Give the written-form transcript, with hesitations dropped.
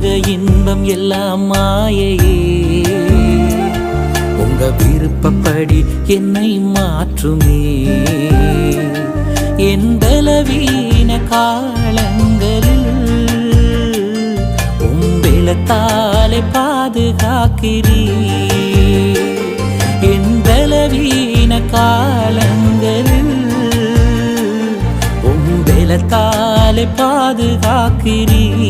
உலக இன்பம் எல்லாம் மாயையே. உங்க விருப்பப்படி என்னை மாற்றுமே. என் பலவீன காலங்களில் உம்பெலத்தாலே பாதுகாக்கிறீ. என் பலவீன காலங்களில் உம்பெலத்தாலே பாதுகாக்கிறீ.